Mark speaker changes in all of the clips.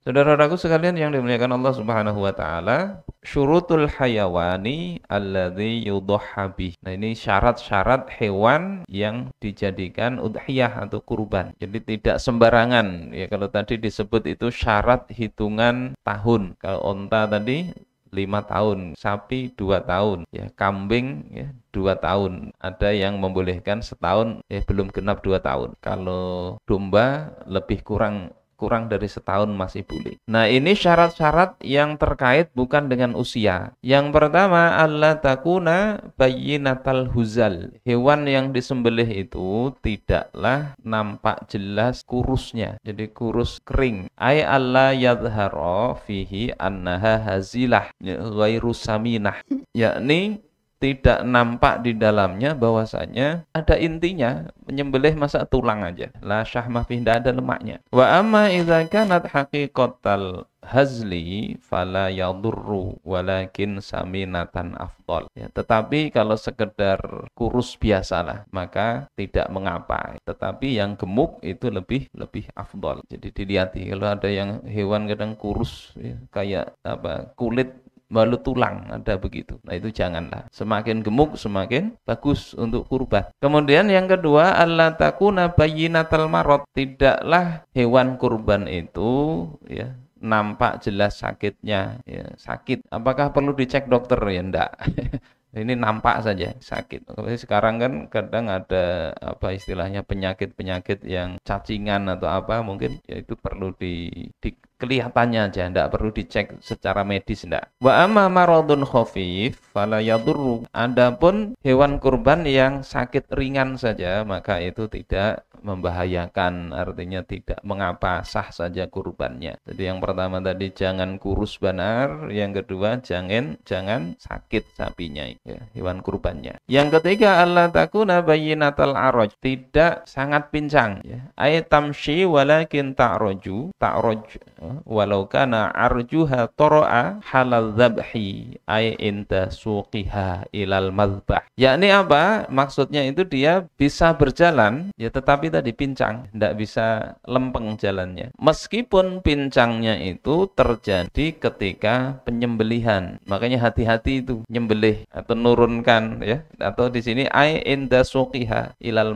Speaker 1: Saudara-saudaraku sekalian yang dimuliakan Allah Subhanahu wa taala, syurutul hayawani alladzi yudhha bih. Nah, ini syarat-syarat hewan yang dijadikan udhiyah atau kurban. Jadi tidak sembarangan. Ya kalau tadi disebut itu syarat hitungan tahun. Kalau onta tadi 5 tahun, sapi 2 tahun, ya kambing ya 2 tahun. Ada yang membolehkan setahun, ya belum genap 2 tahun. Kalau domba lebih kurang kurang dari setahun masih boleh. Nah, ini syarat-syarat yang terkait bukan dengan usia. Yang pertama, alla takuna bayyinatal huzal. Hewan yang disembelih itu tidaklah nampak jelas kurusnya. Jadi kurus kering. Ay alla yadhara fihi annaha hazilah ghairu saminah. Yakni tidak nampak di dalamnya bahwasanya ada intinya, menyembelih masa tulang aja, la syahmah fi, tidak ada lemaknya. Wa amma idza kanat haqiqatal hazli fala yadurru walakin saminatan afdal. Ya, tetapi kalau sekedar kurus biasalah maka tidak mengapa, tetapi yang gemuk itu lebih afdal. Jadi dilihat kalau ada yang hewan kadang kurus ya, kayak apa kulit balut tulang, ada begitu. Nah, itu janganlah. Semakin gemuk semakin bagus untuk kurban. Kemudian yang kedua, alla takuna bayyinatal marad. Tidaklah hewan kurban itu ya nampak jelas sakitnya, ya, sakit. Apakah perlu dicek dokter? Ya enggak. Ini nampak saja sakit. Sekarang kan kadang ada apa istilahnya penyakit-penyakit yang cacingan atau apa, mungkin ya itu perlu di kelihatannya aja, enggak perlu dicek secara medis, enggak. Wa amma maradun khafif fala yadurru. Adapun hewan kurban yang sakit ringan saja maka itu tidak membahayakan, artinya tidak mengapa, sah saja kurbannya. Jadi yang pertama tadi jangan kurus benar, yang kedua jangan sakit sapinya ya, hewan kurbannya. Yang ketiga alla takuna bayyinatal araj, tidak sangat pincang ya. Ay tamshi walakin ta'raju walau kana arjuha toro'a halal dzabhi ay inda suqiha ilal madbah. Yakni apa? Maksudnya itu dia bisa berjalan ya tetapi tadi pincang, tidak bisa lempeng jalannya. Meskipun pincangnya itu terjadi ketika penyembelihan. Makanya hati-hati itu nyembelih atau nurunkan ya, atau di sini ay inda suqiha ilal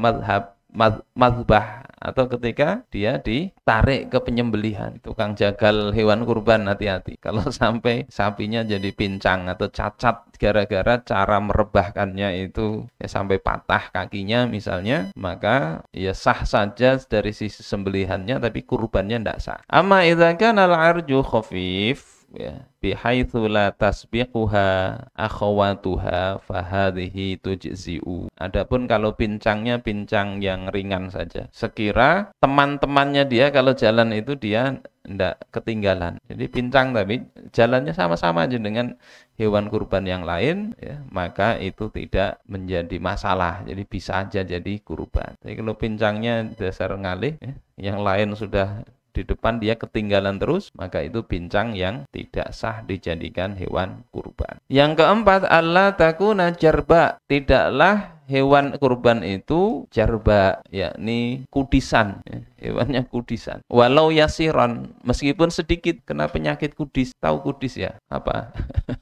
Speaker 1: madbah, atau ketika dia ditarik ke penyembelihan. Tukang jagal hewan kurban hati-hati. Kalau sampai sapinya jadi pincang atau cacat gara-gara cara merebahkannya itu ya sampai patah kakinya misalnya, maka ya sah saja dari sisi sembelihannya tapi kurbannya tidak sah. Amma idza kana al-arju khafif ya bihaitsu la tasbiquha akhawatuha fahadhihi tujzi'u. Adapun kalau pincangnya pincang yang ringan saja, sekira teman-temannya dia kalau jalan itu dia ndak ketinggalan. Jadi pincang tapi jalannya sama-sama aja dengan hewan kurban yang lain ya, maka itu tidak menjadi masalah. Jadi bisa aja jadi kurban. Tapi kalau pincangnya dasar ngalih ya, yang lain sudah di depan dia ketinggalan terus, maka itu pincang yang tidak sah dijadikan hewan kurban. Yang keempat, alla takuna jarba, tidaklah hewan kurban itu jarba, yakni kudisan ya, hewannya kudisan. Walau yasiron, meskipun sedikit. Kena penyakit kudis, tahu kudis ya apa?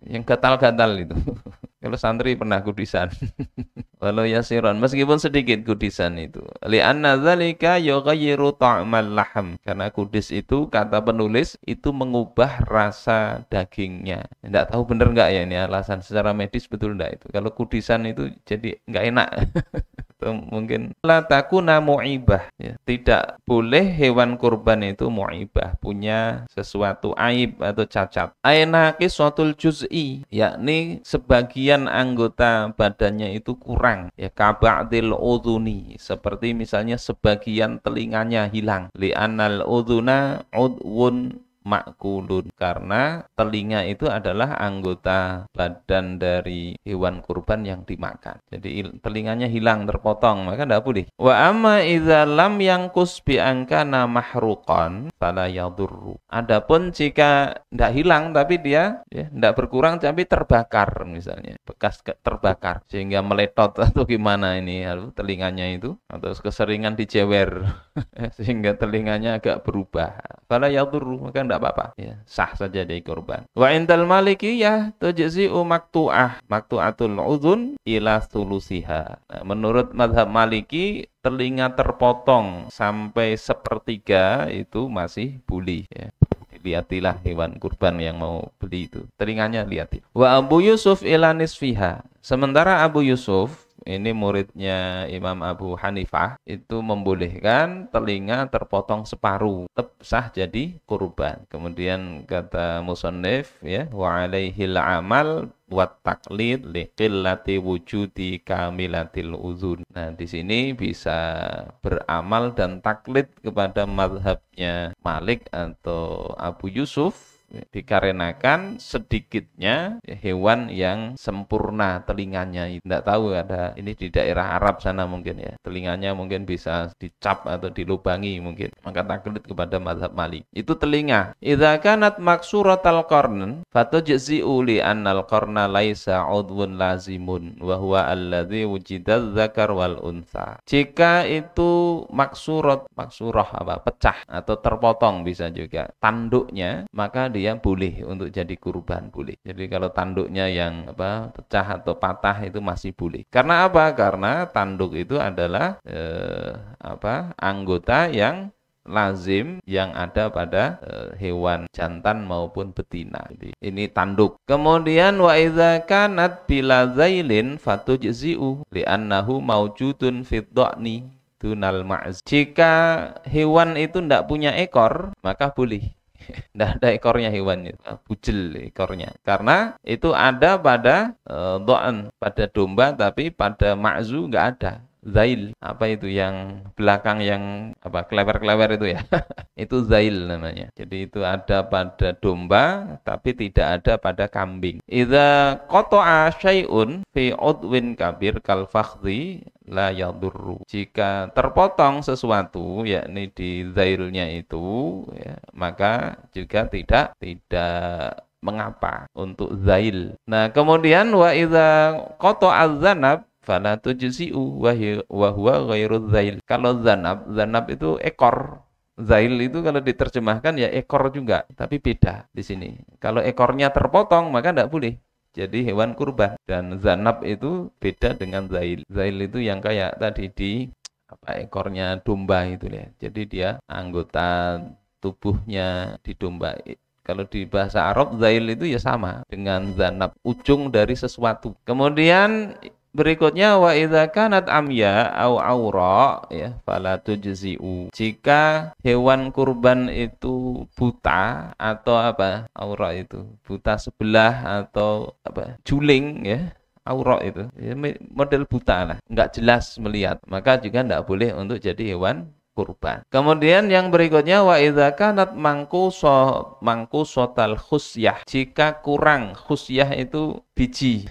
Speaker 1: Yang gatal-gatal itu. Kalau santri pernah kudisan. Walau yasiron, meskipun sedikit kudisan itu. Li'anna dzalika yughayyiru ta'mal laham. Karena kudis itu kata penulis itu mengubah rasa dagingnya. Enggak tahu benar enggak ya ini alasan secara medis betul enggak itu. Kalau kudisan itu jadi enggak enak. Atau mungkin la takuna mu'ibah ya. Tidak boleh hewan kurban itu mu'ibah, punya sesuatu aib atau cacat. Aina qiswatul juz'i, yakni sebagian anggota badannya itu kurang ya, kaba'dil udhuni, seperti misalnya sebagian telinganya hilang. Li'annal udhuna udwun makulun, karena telinga itu adalah anggota badan dari hewan kurban yang dimakan. Jadi telinganya hilang, terpotong, maka tidak boleh. Wa amma idza lam yangkus bi angkana mahruqan fala yadurru. Adapun jika tidak hilang tapi dia ya tidak berkurang tapi terbakar misalnya, bekas terbakar sehingga meletot atau gimana ini telinganya itu, atau keseringan dijewer sehingga telinganya agak berubah, fala yadurru, maka tidak enggak apa-apa, ya, sah saja jadi kurban. Wa indal malikiyah tujzi'u maktu'atul udhun ila thulusiha. Nah, menurut mazhab Maliki telinga terpotong sampai sepertiga itu masih boleh, ya. Lihatilah hewan kurban yang mau beli itu, telinganya lihatin. Wa Abu Yusuf ila nisfiha. Sementara Abu Yusuf, ini muridnya Imam Abu Hanifah, itu membolehkan telinga terpotong separuh, tetap sah jadi kurban. Kemudian kata musannif, ya, wa alaihil amal wat taklid li qillati wujudi kamilatil uzun. Nah, di sini bisa beramal dan taklid kepada mazhabnya Malik atau Abu Yusuf, dikarenakan sedikitnya hewan yang sempurna telinganya. Tidak tahu ada ini di daerah Arab sana mungkin, ya, telinganya mungkin bisa dicap atau dilubangi mungkin, maka taklid kepada mazhab Malik. Itu telinga. Idza kanat maksuratal qarn fatujzi'u li annal qarna laisa udwun lazimun wa huwa alladzi wujida dzakar wal unsa. Jika itu maksurah apa, pecah atau terpotong bisa juga tanduknya, maka dia boleh untuk jadi kurban, boleh. Jadi kalau tanduknya yang apa, pecah atau patah itu masih boleh. Karena apa? Karena tanduk itu adalah anggota yang lazim yang ada pada hewan jantan maupun betina. Jadi ini tanduk. Kemudian wa idza kanat bila zailin fatujzi'u li'annahu maujudun fid dha'ni dunal ma'z. Jika hewan itu tidak punya ekor, maka boleh. Tidak ada ekornya hewan itu, bujel ekornya. Karena itu ada pada do'an, pada domba, tapi pada ma'zu nggak ada. Zail, apa itu yang belakang yang apa, klewer-klewer itu, ya. Itu zail namanya. Jadi itu ada pada domba tapi tidak ada pada kambing. Idza qata'a syai'un fi udwin kabir kal fakhdhi la yadurru. Jika terpotong sesuatu, yakni di zailnya itu, ya, maka juga tidak mengapa untuk zail. Nah, kemudian wa idza qata'a dzanab fala tujzi'u wa huwa ghairu zail. Kalau zanab itu ekor. Zail itu kalau diterjemahkan ya ekor juga, tapi beda di sini. Kalau ekornya terpotong maka tidak boleh jadi hewan kurban. Dan zanab itu beda dengan zail. Zail itu yang kayak tadi di apa, ekornya domba itu, ya. Jadi dia anggota tubuhnya di domba. Kalau di bahasa Arab zail itu ya sama dengan zanab, ujung dari sesuatu. Kemudian berikutnya wa idza kanat amya au aura, ya, fala tujzi'u. Jika hewan kurban itu buta atau apa, aura itu buta sebelah atau apa, juling, ya, aura itu ya, model buta lah, enggak jelas melihat, maka juga enggak boleh untuk jadi hewan kurban. Kemudian yang berikutnya wa idza kanat mangkusotal khusyah. Jika kurang, khusyah itu biji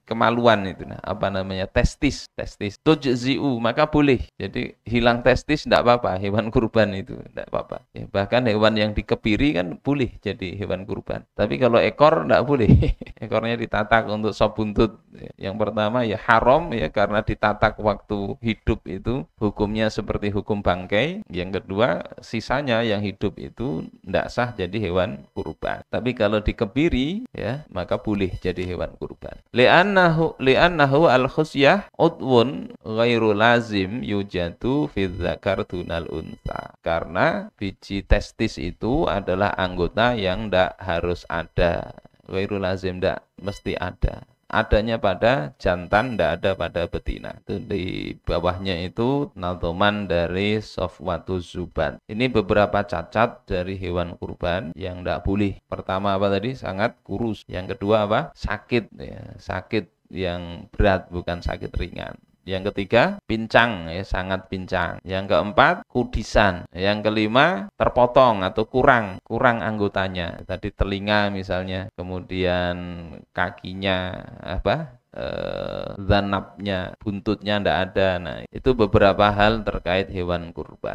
Speaker 1: kemaluan itu, nah, apa namanya, testis tujzi'u, maka boleh. Jadi hilang testis tidak apa-apa, hewan kurban itu tidak apa-apa, ya. Bahkan hewan yang dikebiri kan boleh jadi hewan kurban, tapi kalau ekor tidak boleh. Ekornya ditatak untuk sop buntut. Yang pertama ya haram, ya, karena ditatak waktu hidup itu hukumnya seperti hukum bangkai. Yang kedua, sisanya yang hidup itu tidak sah jadi hewan kurban. Tapi kalau dikebiri, ya, maka boleh jadi hewan kurban. Li'annahu al-khusyah udwun ghairu lazim yujadu fi dzakar dunal unsa. Karena biji testis itu adalah anggota yang tidak harus ada. Ghairu lazim, tidak mesti ada. Adanya pada jantan, tidak ada pada betina. Itu di bawahnya itu nadhoman dari Sofwatuz Zubat. Ini beberapa cacat dari hewan kurban yang tidak boleh. Pertama apa tadi? Sangat kurus. Yang kedua apa? Sakit, ya. Sakit yang berat, bukan sakit ringan. Yang ketiga, pincang, ya, sangat pincang. Yang keempat, kudisan. Yang kelima, terpotong atau kurang anggotanya. Tadi telinga misalnya, kemudian kakinya apa? Zanabnya, buntutnya tidak ada. Nah, itu beberapa hal terkait hewan kurban.